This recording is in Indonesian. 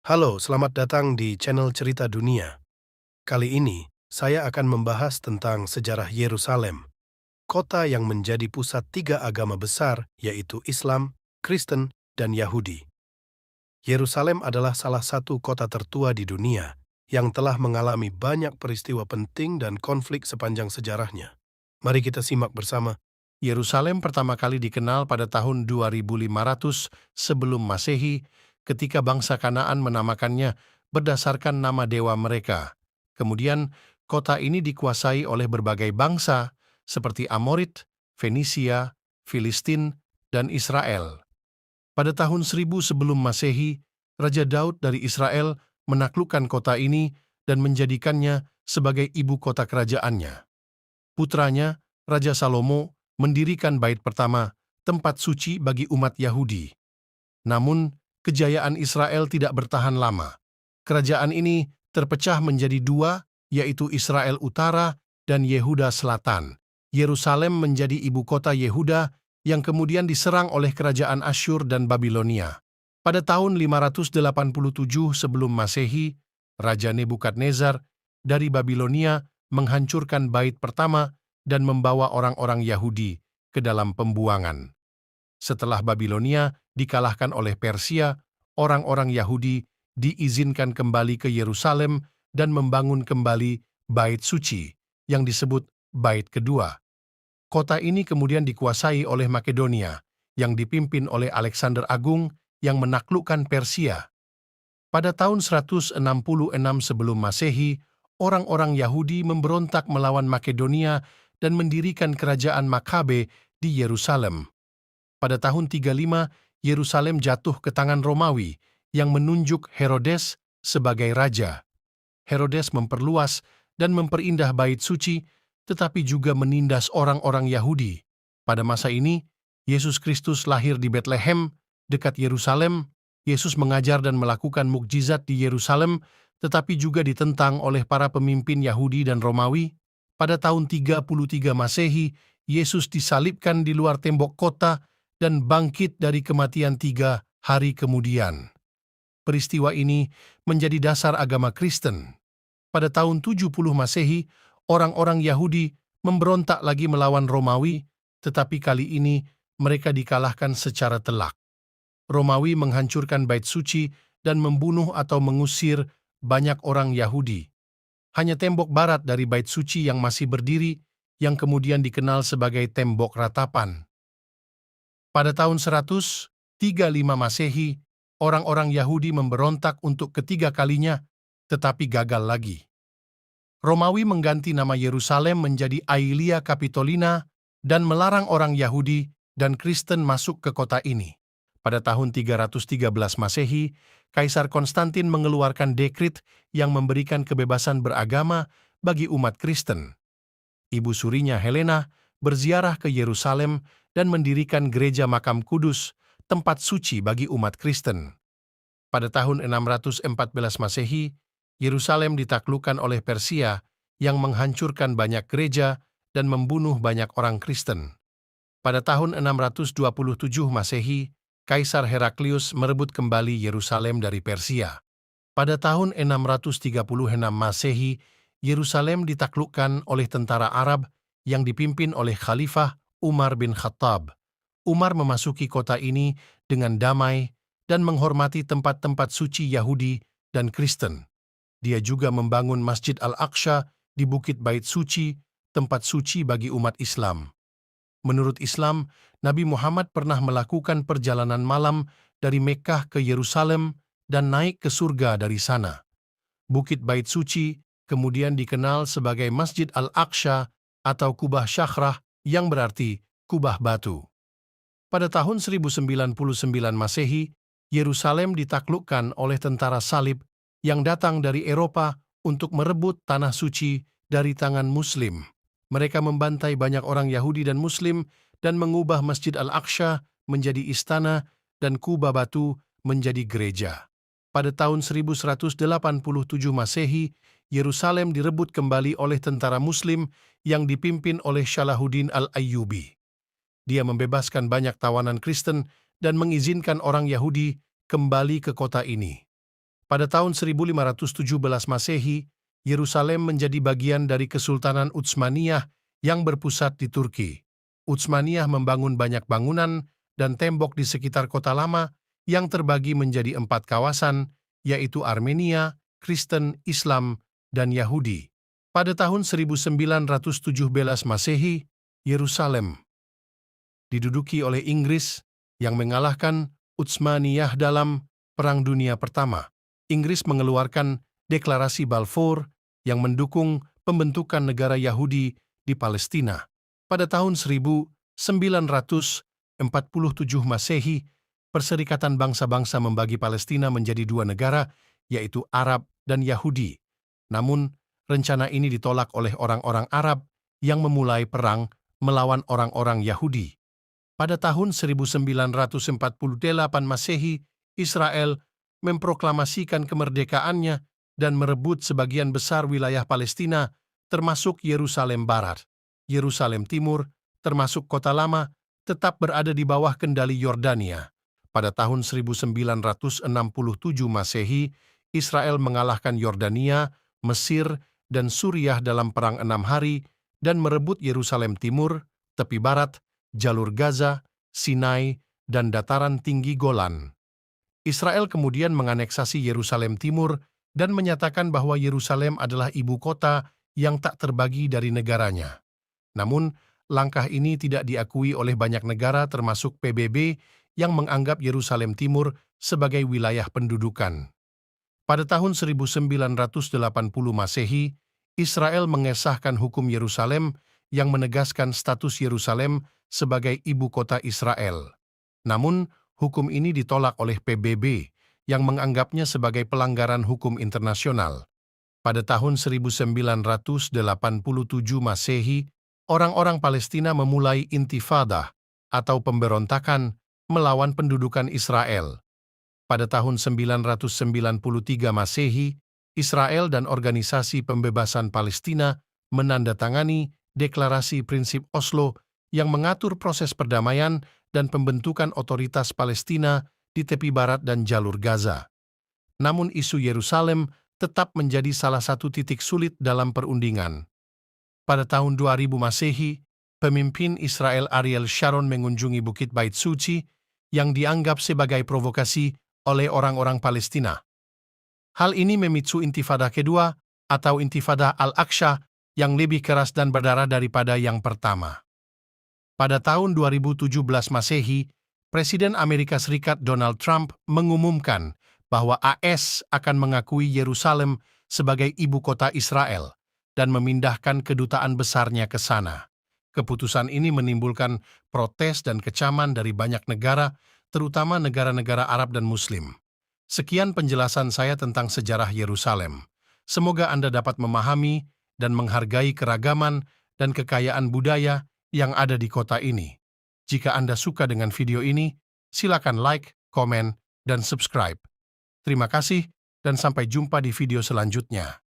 Halo, selamat datang di channel Cerita Dunia. Kali ini, saya akan membahas tentang sejarah Yerusalem, kota yang menjadi pusat tiga agama besar, yaitu Islam, Kristen, dan Yahudi. Yerusalem adalah salah satu kota tertua di dunia yang telah mengalami banyak peristiwa penting dan konflik sepanjang sejarahnya. Mari kita simak bersama. Yerusalem pertama kali dikenal pada tahun 2500 sebelum Masehi ketika bangsa Kanaan menamakannya berdasarkan nama dewa mereka. Kemudian, kota ini dikuasai oleh berbagai bangsa seperti Amorit, Fenisia, Filistin, dan Israel. Pada tahun 1000 sebelum Masehi, Raja Daud dari Israel menaklukkan kota ini dan menjadikannya sebagai ibu kota kerajaannya. Putranya, Raja Salomo, mendirikan bait pertama, tempat suci bagi umat Yahudi. Namun, kejayaan Israel tidak bertahan lama. Kerajaan ini terpecah menjadi dua, yaitu Israel Utara dan Yehuda Selatan. Yerusalem menjadi ibu kota Yehuda yang kemudian diserang oleh kerajaan Asyur dan Babilonia. Pada tahun 587 sebelum Masehi, Raja Nebukadnezar dari Babilonia menghancurkan bait pertama dan membawa orang-orang Yahudi ke dalam pembuangan. Setelah Babilonia dikalahkan oleh Persia, orang-orang Yahudi diizinkan kembali ke Yerusalem dan membangun kembali Bait Suci yang disebut Bait Kedua. Kota ini kemudian dikuasai oleh Makedonia yang dipimpin oleh Alexander Agung yang menaklukkan Persia. Pada tahun 166 sebelum Masehi, orang-orang Yahudi memberontak melawan Makedonia dan mendirikan kerajaan Makabe di Yerusalem. Pada tahun 35, Yerusalem jatuh ke tangan Romawi yang menunjuk Herodes sebagai raja. Herodes memperluas dan memperindah bait suci, tetapi juga menindas orang-orang Yahudi. Pada masa ini, Yesus Kristus lahir di Betlehem, dekat Yerusalem. Yesus mengajar dan melakukan mukjizat di Yerusalem, tetapi juga ditentang oleh para pemimpin Yahudi dan Romawi. Pada tahun 33 Masehi, Yesus disalibkan di luar tembok kota dan bangkit dari kematian 3 hari kemudian. Peristiwa ini menjadi dasar agama Kristen. Pada tahun 70 Masehi, orang-orang Yahudi memberontak lagi melawan Romawi, tetapi kali ini mereka dikalahkan secara telak. Romawi menghancurkan bait suci dan membunuh atau mengusir banyak orang Yahudi. Hanya tembok barat dari bait suci yang masih berdiri, yang kemudian dikenal sebagai tembok ratapan. Pada tahun 135 Masehi, orang-orang Yahudi memberontak untuk ketiga kalinya, tetapi gagal lagi. Romawi mengganti nama Yerusalem menjadi Aelia Capitolina dan melarang orang Yahudi dan Kristen masuk ke kota ini. Pada tahun 313 Masehi, Kaisar Konstantin mengeluarkan dekrit yang memberikan kebebasan beragama bagi umat Kristen. Ibu surinya Helena berziarah ke Yerusalem dan mendirikan gereja Makam Kudus, tempat suci bagi umat Kristen. Pada tahun 614 Masehi, Yerusalem ditaklukkan oleh Persia yang menghancurkan banyak gereja dan membunuh banyak orang Kristen. Pada tahun 627 Masehi, Kaisar Heraklius merebut kembali Yerusalem dari Persia. Pada tahun 636 Masehi, Yerusalem ditaklukkan oleh tentara Arab yang dipimpin oleh Khalifah Umar bin Khattab. Umar memasuki kota ini dengan damai dan menghormati tempat-tempat suci Yahudi dan Kristen. Dia juga membangun Masjid Al-Aqsa di Bukit Bait Suci, tempat suci bagi umat Islam. Menurut Islam, Nabi Muhammad pernah melakukan perjalanan malam dari Mekkah ke Yerusalem dan naik ke surga dari sana. Bukit Bait Suci kemudian dikenal sebagai Masjid Al-Aqsa atau Kubah Syakhrah yang berarti kubah batu. Pada tahun 1099 Masehi, Yerusalem ditaklukkan oleh tentara salib yang datang dari Eropa untuk merebut tanah suci dari tangan Muslim. Mereka membantai banyak orang Yahudi dan Muslim dan mengubah Masjid Al-Aqsa menjadi istana dan kubah batu menjadi gereja. Pada tahun 1187 Masehi, Yerusalem direbut kembali oleh tentara Muslim yang dipimpin oleh Salahuddin Al-Ayyubi. Dia membebaskan banyak tawanan Kristen dan mengizinkan orang Yahudi kembali ke kota ini. Pada tahun 1517 Masehi, Yerusalem menjadi bagian dari Kesultanan Utsmaniyah yang berpusat di Turki. Utsmaniyah membangun banyak bangunan dan tembok di sekitar kota lama yang terbagi menjadi 4 kawasan, yaitu Armenia, Kristen, Islam, dan Yahudi. Pada tahun 1917 Masehi, Yerusalem diduduki oleh Inggris yang mengalahkan Utsmaniyah dalam Perang Dunia Pertama. Inggris mengeluarkan Deklarasi Balfour yang mendukung pembentukan negara Yahudi di Palestina. Pada tahun 1947 Masehi, Perserikatan Bangsa-Bangsa membagi Palestina menjadi 2 negara, yaitu Arab dan Yahudi. Namun, rencana ini ditolak oleh orang-orang Arab yang memulai perang melawan orang-orang Yahudi. Pada tahun 1948 Masehi, Israel memproklamasikan kemerdekaannya dan merebut sebagian besar wilayah Palestina, termasuk Yerusalem Barat. Yerusalem Timur, termasuk Kota Lama, tetap berada di bawah kendali Yordania. Pada tahun 1967 Masehi, Israel mengalahkan Yordania, Mesir, dan Suriah dalam Perang 6 Hari dan merebut Yerusalem Timur, tepi barat, jalur Gaza, Sinai, dan dataran tinggi Golan. Israel kemudian menganeksasi Yerusalem Timur dan menyatakan bahwa Yerusalem adalah ibu kota yang tak terbagi dari negaranya. Namun, langkah ini tidak diakui oleh banyak negara termasuk PBB yang menganggap Yerusalem Timur sebagai wilayah pendudukan. Pada tahun 1980 Masehi, Israel mengesahkan hukum Yerusalem yang menegaskan status Yerusalem sebagai ibu kota Israel. Namun, hukum ini ditolak oleh PBB yang menganggapnya sebagai pelanggaran hukum internasional. Pada tahun 1987 Masehi, orang-orang Palestina memulai intifadah atau pemberontakan melawan pendudukan Israel. Pada tahun 1993 Masehi, Israel dan Organisasi Pembebasan Palestina menandatangani Deklarasi Prinsip Oslo yang mengatur proses perdamaian dan pembentukan otoritas Palestina di tepi barat dan jalur Gaza. Namun isu Yerusalem tetap menjadi salah satu titik sulit dalam perundingan. Pada tahun 2000 Masehi, pemimpin Israel Ariel Sharon mengunjungi Bukit Bait Suci yang dianggap sebagai provokasi oleh orang-orang Palestina. Hal ini memicu intifada kedua atau Intifada Al-Aqsa yang lebih keras dan berdarah daripada yang pertama. Pada tahun 2017 Masehi, Presiden Amerika Serikat Donald Trump mengumumkan bahwa AS akan mengakui Yerusalem sebagai ibu kota Israel dan memindahkan kedutaan besarnya ke sana. Keputusan ini menimbulkan protes dan kecaman dari banyak negara, terutama negara-negara Arab dan Muslim. Sekian penjelasan saya tentang sejarah Yerusalem. Semoga Anda dapat memahami dan menghargai keragaman dan kekayaan budaya yang ada di kota ini. Jika Anda suka dengan video ini, silakan like, komen, dan subscribe. Terima kasih dan sampai jumpa di video selanjutnya.